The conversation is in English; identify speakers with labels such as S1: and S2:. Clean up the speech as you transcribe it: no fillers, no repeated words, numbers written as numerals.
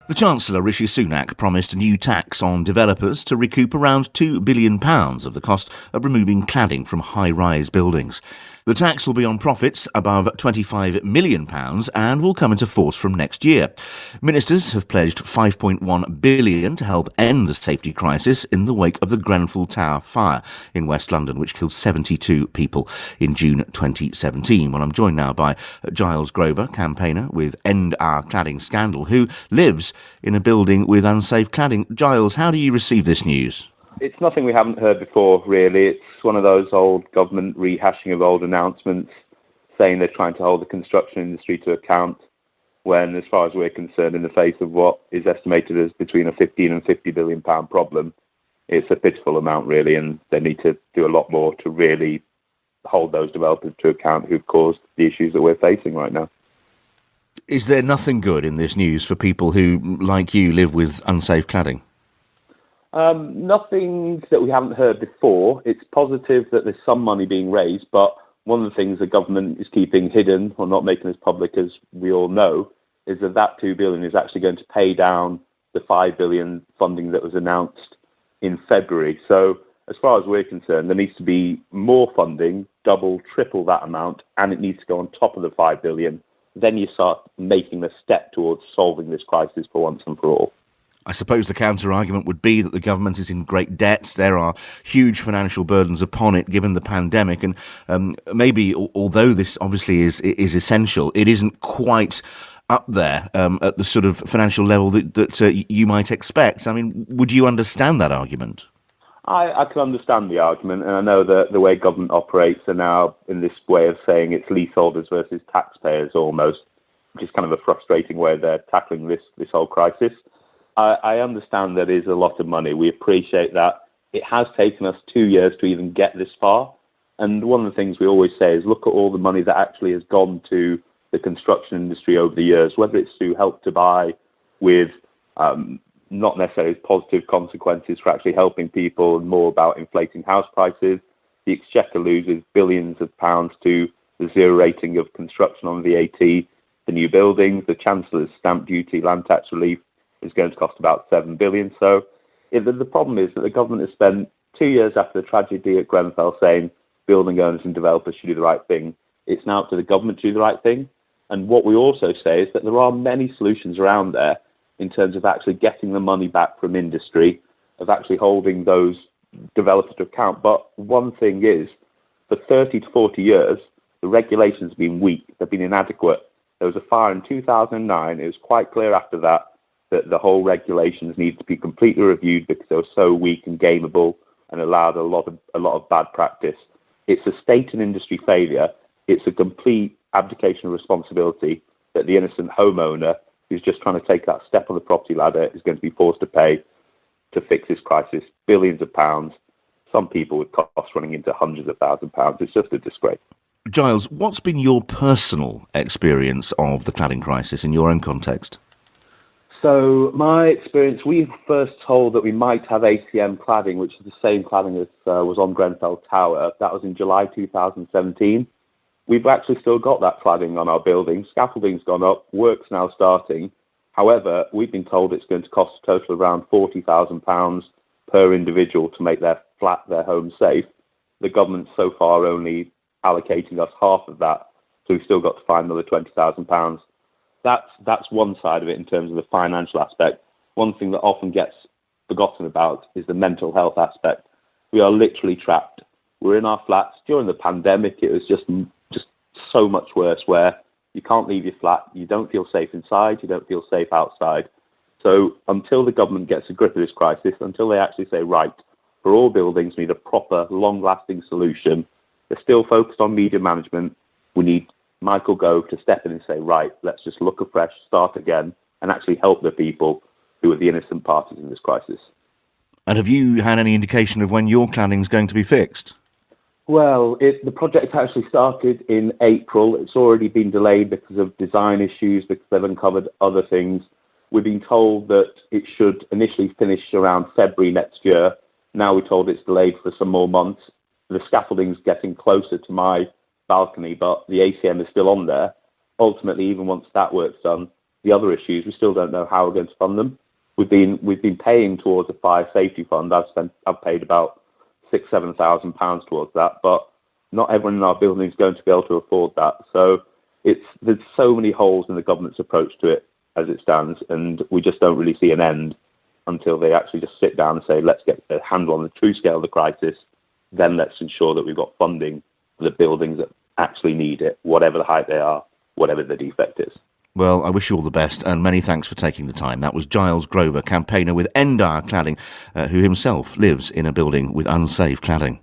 S1: The Chancellor Rishi Sunak promised a new tax on developers to recoup around £2 billion of the cost of removing cladding from high-rise buildings. The tax will be on profits above £25 million and will come into force from next year. Ministers have pledged £5.1 billion to help end the safety crisis in the wake of the Grenfell Tower fire in West London, which killed 72 people in June 2017. Well, I'm joined now by Giles Grover, campaigner with End Our Cladding Scandal, who lives in a building with unsafe cladding. Giles, how do you receive this news?
S2: It's nothing we haven't heard before, really. It's one of those old government rehashing of old announcements saying they're trying to hold the construction industry to account when, as far as we're concerned, in the face of what is estimated as between a 15 and £50 billion problem, it's a pitiful amount, really, and they need to do a lot more to really hold those developers to account who've caused the issues that we're facing right now.
S1: Is there nothing good in this news for people who, like you, live with unsafe cladding?
S2: Nothing that we haven't heard before. It's positive that there's some money being raised, but one of the things the government is keeping hidden or not making as public as we all know is that £2 billion is actually going to pay down the £5 billion funding that was announced in February. So as far as we're concerned, there needs to be more funding, double, triple that amount, and it needs to go on top of the £5 billion. Then you start making a step towards solving this crisis for once and for all.
S1: I suppose the counter-argument would be that the government is in great debt. There are huge financial burdens upon it given the pandemic. And maybe, although this obviously is essential, it isn't quite up there at the sort of financial level that you might expect. I mean, would you understand that argument?
S2: I can understand the argument, and I know that the way government operates are now in this way of saying it's leaseholders versus taxpayers almost, which is kind of a frustrating way they're tackling this whole crisis. I understand that is a lot of money. We appreciate that. It has taken us 2 years to even get this far. And one of the things we always say is look at all the money that actually has gone to the construction industry over the years, whether it's to Help to Buy with not necessarily positive consequences for actually helping people and more about inflating house prices. The Exchequer loses billions of pounds to the zero rating of construction on VAT, the new buildings, the Chancellor's stamp duty, land tax relief is going to cost about £7 billion. So the problem is that the government has spent 2 years after the tragedy at Grenfell saying building owners and developers should do the right thing. It's now up to the government to do the right thing. And what we also say is that there are many solutions around there in terms of actually getting the money back from industry, of actually holding those developers to account. But one thing is, for 30 to 40 years, the regulations have been weak. They've been inadequate. There was a fire in 2009. It was quite clear after that the whole regulations need to be completely reviewed because they were so weak and gameable and allowed a lot of bad practice. It's a state and industry failure. It's a complete abdication of responsibility that the innocent homeowner who's just trying to take that step on the property ladder is going to be forced to pay to fix this crisis. Billions of pounds. Some people with costs running into hundreds of thousands of pounds. It's just a disgrace.
S1: Giles, what's been your personal experience of the cladding crisis in your own context?
S2: So my experience, we were first told that we might have ACM cladding, which is the same cladding as was on Grenfell Tower. That was in July 2017. We've actually still got that cladding on our building. Scaffolding's gone up, work's now starting. However, we've been told it's going to cost a total of around £40,000 per individual to make their flat, their home safe. The government's so far only allocating us half of that, so we've still got to find another £20,000. That's one side of it in terms of the financial aspect. One thing that often gets forgotten about is the mental health aspect. We are literally trapped. We're in our flats. During the pandemic, it was just so much worse, where you can't leave your flat, you don't feel safe inside, you don't feel safe outside. So until the government gets a grip of this crisis, until they actually say, right, for all buildings, we need a proper, long-lasting solution, they're still focused on media management. We need Michael Gove to step in and say, right, let's just look afresh, start again, and actually help the people who are the innocent parties in this crisis.
S1: And have you had any indication of when your cladding is going to be fixed?
S2: Well, the project actually started in April. It's already been delayed because of design issues, because they've uncovered other things. We've been told that it should initially finish around February next year. Now we're told it's delayed for some more months. The scaffolding's getting closer to my balcony, but the ACM is still on there. Ultimately, even once that work's done, the other issues, we still don't know how we're going to fund them. We've been paying towards a fire safety fund. I've paid about £6,000-7,000 towards that, but not everyone in our building is going to be able to afford that. So there's so many holes in the government's approach to it as it stands, and we just don't really see an end until they actually just sit down and say, let's get a handle on the true scale of the crisis, then let's ensure that we've got funding for the buildings that actually need it, whatever the height they are, whatever the defect is.
S1: Well, I wish you all the best, and many thanks for taking the time. That was Giles Grover, campaigner with End Our Cladding, who himself lives in a building with unsafe cladding.